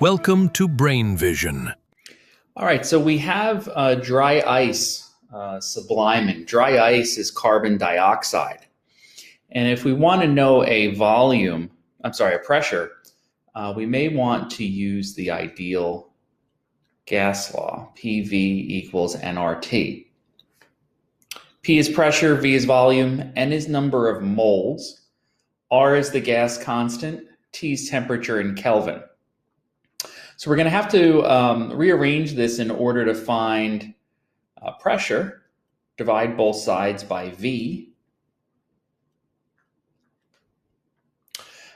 Welcome to Brain Vision. All right, so we have dry ice subliming. Dry ice is carbon dioxide. And if we want to know a pressure, we may want to use the ideal gas law, PV equals nRT. P is pressure, V is volume, N is number of moles, R is the gas constant, T is temperature in Kelvin. So we're going to have to rearrange this in order to find pressure. Divide both sides by V.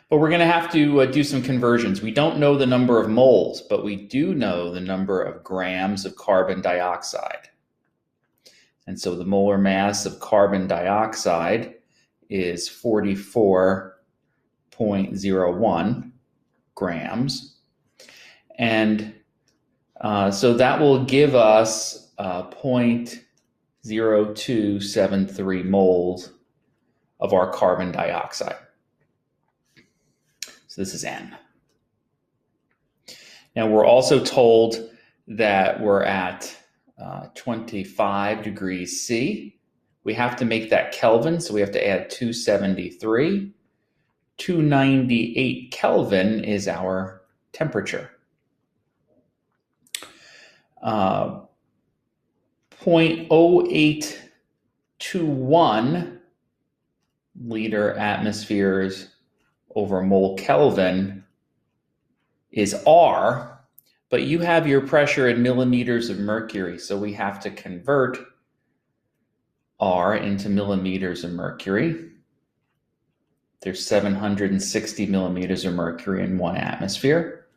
But we're going to have to do some conversions. We don't know the number of moles, but we do know the number of grams of carbon dioxide. And so the molar mass of carbon dioxide is 44.01 grams. And so that will give us 0.0273 moles of our carbon dioxide. So this is N. Now we're also told that we're at 25 degrees C. We have to make that Kelvin, so we have to add 273. 298 Kelvin is our temperature. 0.0821 liter atmospheres over mole Kelvin is R, but you have your pressure in millimeters of mercury, so we have to convert R into millimeters of mercury. There's 760 millimeters of mercury in 1 atmosphere.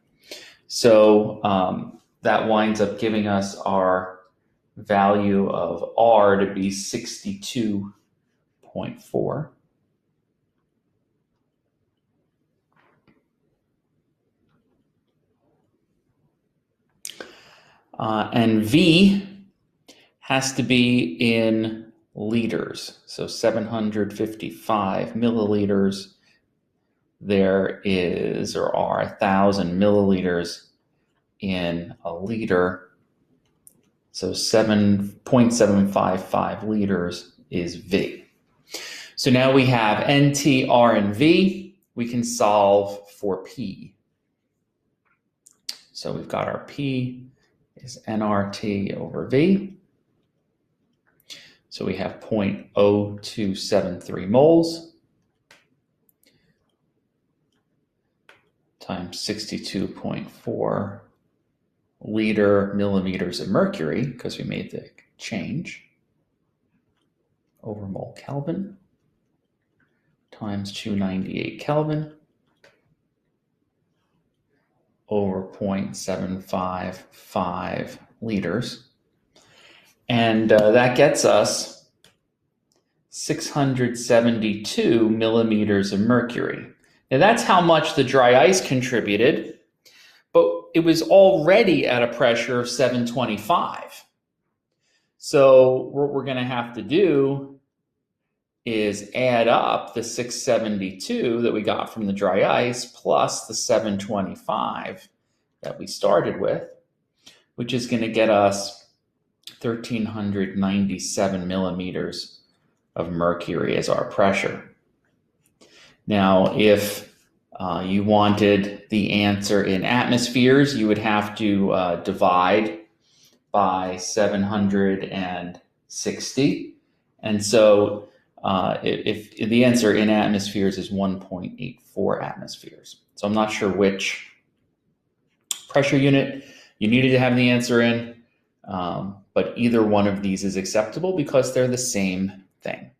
So that winds up giving us our value of R to be 62.4. And V has to be in liters, so 755 milliliters. There is, or are, 1,000 milliliters in a liter. So 7.755 liters is V. So now we have NT, R, and V. We can solve for P. So we've got our P is nRT over V. So we have 0.0273 moles times 62.4 liter millimeters of mercury, because we made the change, over mole Kelvin, times 298 Kelvin, over 0.755 liters. And that gets us 672 millimeters of mercury. Now that's how much the dry ice contributed, but it was already at a pressure of 725. So what we're going to have to do is add up the 672 that we got from the dry ice plus the 725 that we started with, which is going to get us 1,397 millimeters of mercury as our pressure. Now, if you wanted the answer in atmospheres, you would have to divide by 760. And so if the answer in atmospheres is 1.84 atmospheres. So I'm not sure which pressure unit you needed to have the answer in, but either one of these is acceptable because they're the same thing.